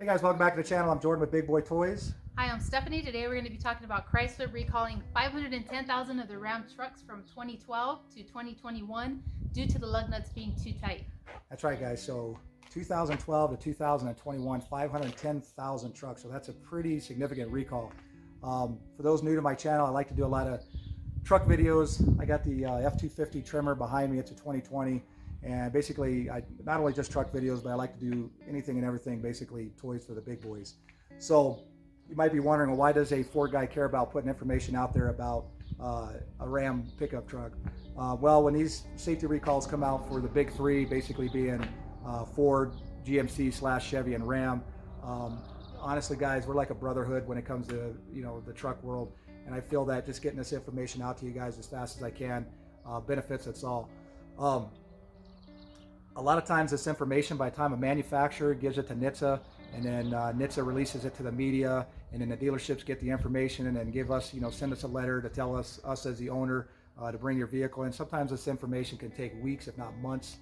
Hey guys, welcome back to the channel. I'm Jordan with Big Boy Toys. Hi, I'm Stephanie. Today we're going to be talking about Chrysler recalling 510,000 of the Ram trucks from 2012 to 2021 due to the lug nuts being too tight. That's right, guys. So 2012 to 2021, 510,000 trucks. So that's a pretty significant recall. For those new to my channel, I like to do a lot of truck videos. I got the F-250 trimmer behind me. It's a 2020. And basically, I not only just truck videos, but I like to do anything and everything, basically toys for the big boys. So you might be wondering, well, why does a Ford guy care about putting information out there about a Ram pickup truck? Well, when these safety recalls come out for the big three, basically being Ford, GMC / Chevy, and Ram, honestly, guys, we're like a brotherhood when it comes to the truck world, and I feel that just getting this information out to you guys as fast as I can benefits us all. A lot of times this information, by the time a manufacturer gives it to NHTSA, and then NHTSA releases it to the media, and then the dealerships get the information and then give us, send us a letter to tell us as the owner to bring your vehicle in. Sometimes this information can take weeks, if not months,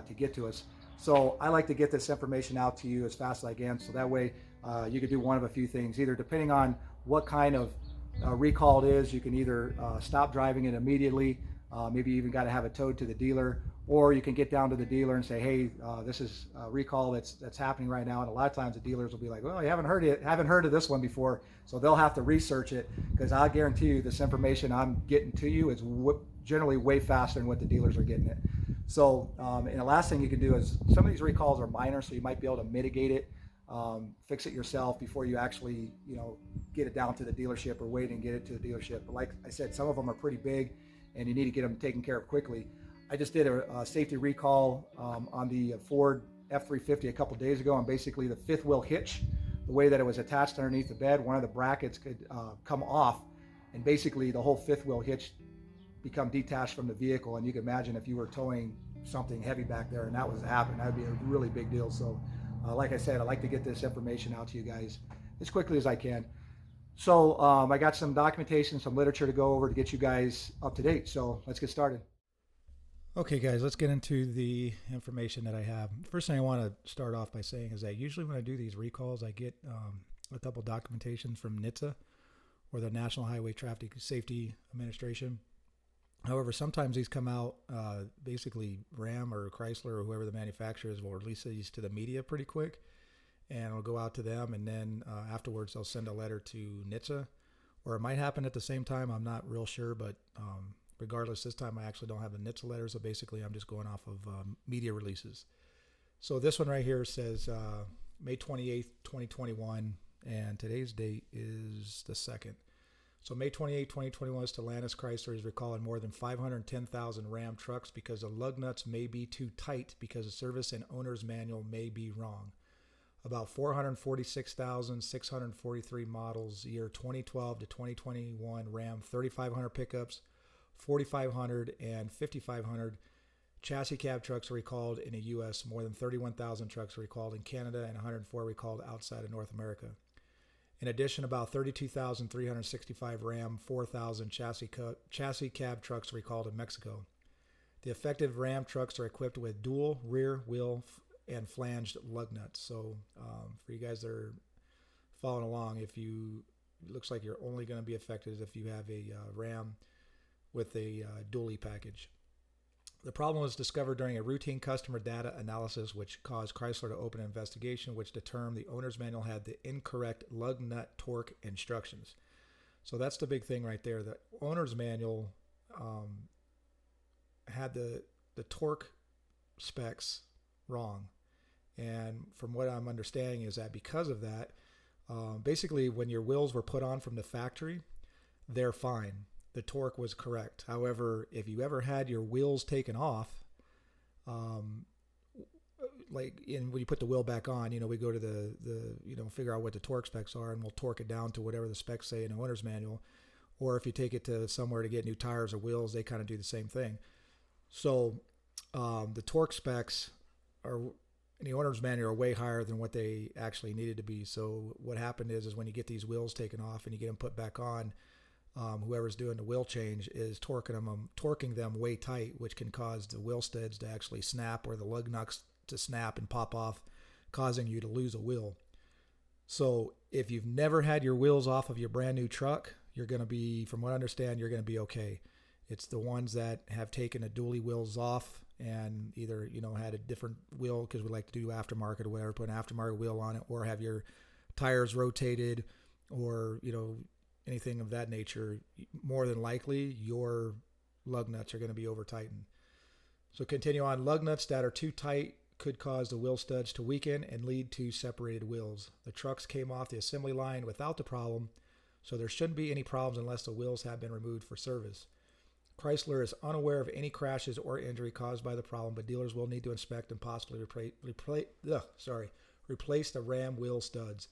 to get to us. So I like to get this information out to you as fast as I can, so that way you can do one of a few things. Either depending on what kind of recall it is, you can either stop driving it immediately, maybe you even got to have it towed to the dealer, or you can get down to the dealer and say, hey, this is a recall that's happening right now. And a lot of times the dealers will be like, well, you haven't heard of this one before, so they'll have to research it, because I guarantee you this information I'm getting to you is generally way faster than what the dealers are getting it. So and the last thing you can do is, some of these recalls are minor, so you might be able to mitigate it, fix it yourself before you actually get it down to the dealership, or wait and get it to the dealership. But like I said, some of them are pretty big and you need to get them taken care of quickly. I just did a safety recall on the Ford F-350 a couple days ago, and basically the fifth wheel hitch, the way that it was attached underneath the bed, one of the brackets could come off, and basically the whole fifth wheel hitch become detached from the vehicle. And you can imagine if you were towing something heavy back there and that was to happen, that would be a really big deal. So like I said, I like to get this information out to you guys as quickly as I can. So I got some documentation, some literature to go over to get you guys up to date. So let's get started. Okay, guys, let's get into the information that I have. First thing I want to start off by saying is that usually when I do these recalls, I get a couple documentations from NHTSA, or the National Highway Traffic Safety Administration. However, sometimes these come out, basically Ram or Chrysler or whoever the manufacturer is will release these to the media pretty quick, and it'll go out to them, and then afterwards they'll send a letter to NHTSA, or it might happen at the same time. I'm not real sure, but regardless, this time I actually don't have the NHTSA letter, so basically I'm just going off of media releases. So this one right here says May 28th, 2021, and today's date is the 2nd. So May 28, 2021, Stellantis Chrysler is recalling more than 510,000 Ram trucks because the lug nuts may be too tight because the service and owner's manual may be wrong. About 446,643 models year 2012 to 2021 Ram 3500 pickups, 4500 and 5500 chassis cab trucks are recalled in the U.S. More than 31,000 trucks are recalled in Canada, and 104 recalled outside of North America. In addition, about 32,365 Ram 4000 chassis cab trucks are recalled in Mexico. The effective Ram trucks are equipped with dual rear wheel and flanged lug nuts. So for you guys that are following along, it looks like you're only going to be affected if you have a Ram with a dually package. The problem was discovered during a routine customer data analysis, which caused Chrysler to open an investigation, which determined the owner's manual had the incorrect lug nut torque instructions. So that's the big thing right there. The owner's manual had the torque specs wrong. And from what I'm understanding is that because of that, basically when your wheels were put on from the factory, they're fine. The torque was correct. However, if you ever had your wheels taken off, when you put the wheel back on, we go to the figure out what the torque specs are, and we'll torque it down to whatever the specs say in the owner's manual. Or if you take it to somewhere to get new tires or wheels, they kind of do the same thing. So the torque specs are in the owner's manual are way higher than what they actually needed to be. So what happened is when you get these wheels taken off and you get them put back on, whoever's doing the wheel change is torquing them way tight, which can cause the wheel studs to actually snap, or the lug nuts to snap and pop off, causing you to lose a wheel. So if you've never had your wheels off of your brand new truck, you're going to be, from what I understand, you're going to be okay. It's the ones that have taken the dually wheels off and either, had a different wheel because we like to do aftermarket or whatever, put an aftermarket wheel on it, or have your tires rotated, or, anything of that nature. More than likely, your lug nuts are going to be over tightened. So continue on. Lug nuts that are too tight could cause the wheel studs to weaken and lead to separated wheels. The trucks came off the assembly line without the problem, so there shouldn't be any problems unless the wheels have been removed for service. Chrysler is unaware of any crashes or injury caused by the problem, but dealers will need to inspect and possibly replace the ram wheel studs.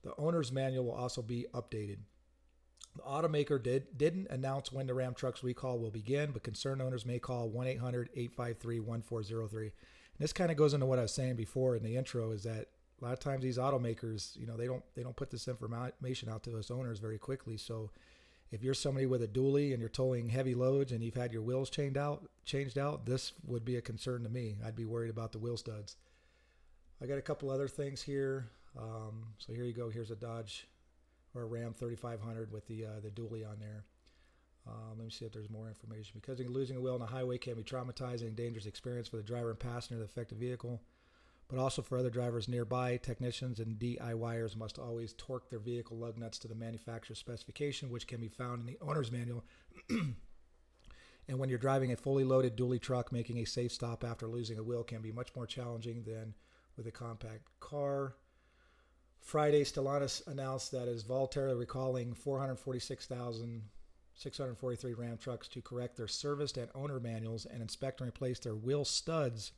The owner's manual will also be updated. The automaker didn't announce when the Ram truck's recall will begin, but concerned owners may call 1-800-853-1403. And this kind of goes into what I was saying before in the intro, is that a lot of times these automakers, they don't put this information out to us owners very quickly. So if you're somebody with a dually and you're towing heavy loads and you've had your wheels changed out, this would be a concern to me. I'd be worried about the wheel studs. I got a couple other things here. So here you go. Here's a Dodge or a Ram 3500 with the dually on there. Let me see if there's more information. Because losing a wheel on the highway can be traumatizing and dangerous experience for the driver and passenger of the affected vehicle, but also for other drivers nearby. Technicians and DIYers must always torque their vehicle lug nuts to the manufacturer's specification, which can be found in the owner's manual. And when you're driving a fully loaded dually truck, making a safe stop after losing a wheel can be much more challenging than with a compact car. Friday, Stellantis announced that it is voluntarily recalling 446,643 Ram trucks to correct their serviced and owner manuals and inspect and replace their wheel studs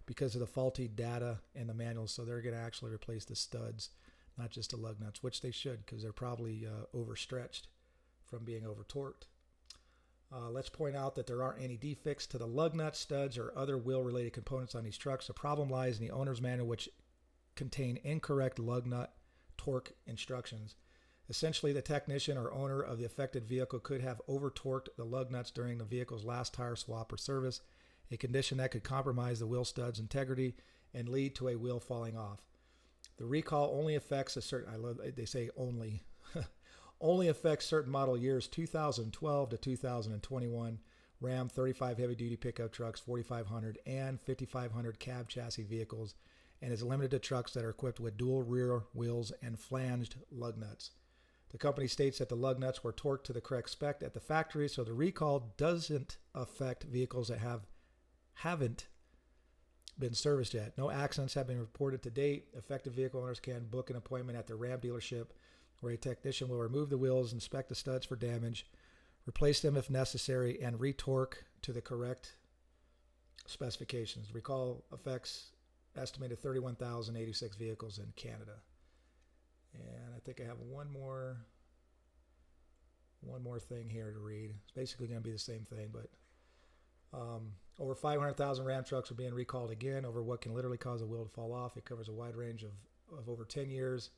because of the faulty data in the manuals. So they're going to actually replace the studs, not just the lug nuts, which they should, because they're probably overstretched from being over-torqued. Let's point out that there aren't any defects to the lug nuts, studs, or other wheel-related components on these trucks. The problem lies in the owner's manual, which contain incorrect lug nut torque instructions. Essentially, the technician or owner of the affected vehicle could have over-torqued the lug nuts during the vehicle's last tire swap or service, a condition that could compromise the wheel stud's integrity and lead to a wheel falling off. The recall only affects they say only, only affects certain model years 2012 to 2021 Ram 35 heavy-duty pickup trucks, 4500 and 5500 cab chassis vehicles, and is limited to trucks that are equipped with dual rear wheels and flanged lug nuts. The company states that the lug nuts were torqued to the correct spec at the factory, so the recall doesn't affect vehicles that haven't been serviced yet. No accidents have been reported to date. Affected vehicle owners can book an appointment at the Ram dealership where a technician will remove the wheels, inspect the studs for damage, replace them if necessary, and retorque to the correct specifications. Recall affects estimated 31,086 vehicles in Canada. And I think I have one more thing here to read. It's basically going to be the same thing, but over 500,000 Ram trucks are being recalled again over what can literally cause a wheel to fall off. It covers a wide range of over 10 years.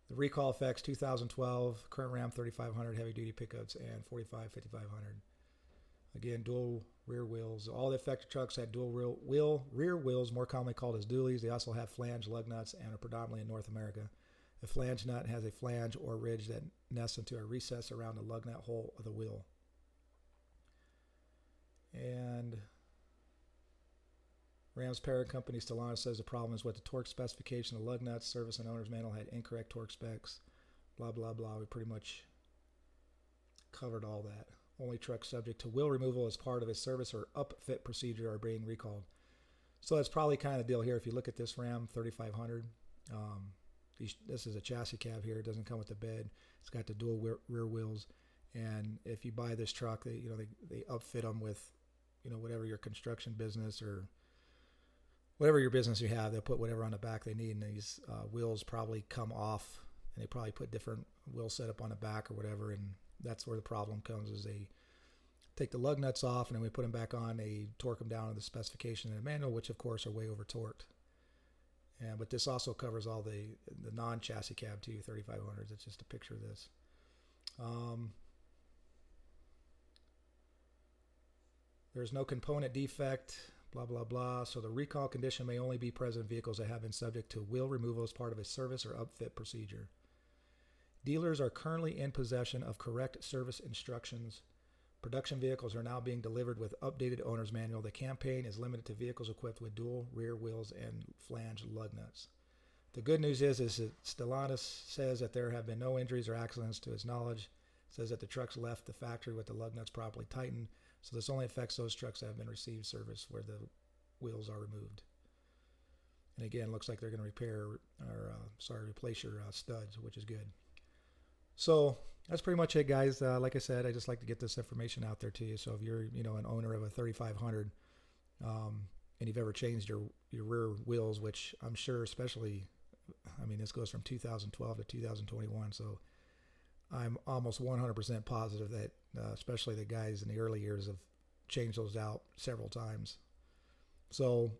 The recall affects 2012 current Ram 3500 heavy-duty pickups and 45 5500. Again, dual rear wheels. All the affected trucks had dual rear wheels, more commonly called as dualies. They also have flange lug nuts and are predominantly in North America. The flange nut has a flange or ridge that nests into a recess around the lug nut hole of the wheel. And Ram's parent company Stellantis says the problem is with the torque specification of lug nuts. Service and owner's manual had incorrect torque specs. Blah, blah, blah. We pretty much covered all that. Only trucks subject to wheel removal as part of a service or upfit procedure are being recalled. So that's probably kind of the deal here. If you look at this Ram 3500, this is a chassis cab here. It doesn't come with the bed. It's got the dual rear wheels. And if you buy this truck, they upfit them with, whatever your construction business or whatever your business you have, they'll put whatever on the back they need. And these wheels probably come off, and they probably put different wheel setup on the back or whatever. And that's where the problem comes, is they take the lug nuts off, and then we put them back on. They torque them down to the specification in the manual, which of course are way over torqued. But this also covers all the non-chassis cab too, 3500s. It's just a picture of this. There's no component defect, blah, blah, blah. So the recall condition may only be present in vehicles that have been subject to wheel removal as part of a service or upfit procedure. Dealers are currently in possession of correct service instructions. Production vehicles are now being delivered with updated owner's manual. The campaign is limited to vehicles equipped with dual rear wheels and flange lug nuts. The good news is that Stellantis says that there have been no injuries or accidents to his knowledge. It says that the trucks left the factory with the lug nuts properly tightened. So this only affects those trucks that have been received service where the wheels are removed. And again, looks like they're going to replace your studs, which is good. So that's pretty much it, guys. Like I said, I just like to get this information out there to you. So if you're, an owner of a 3500, and you've ever changed your rear wheels, which I'm sure, especially, this goes from 2012 to 2021. So I'm almost 100% positive that, especially the guys in the early years, have changed those out several times. So,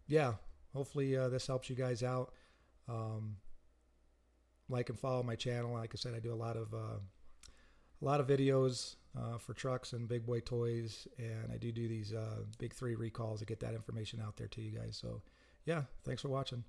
yeah, hopefully this helps you guys out. Like and follow my channel. Like I said, I do a lot of videos for trucks and big boy toys, and I do these big 3 recalls to get that information out there to you guys. So, yeah, thanks for watching.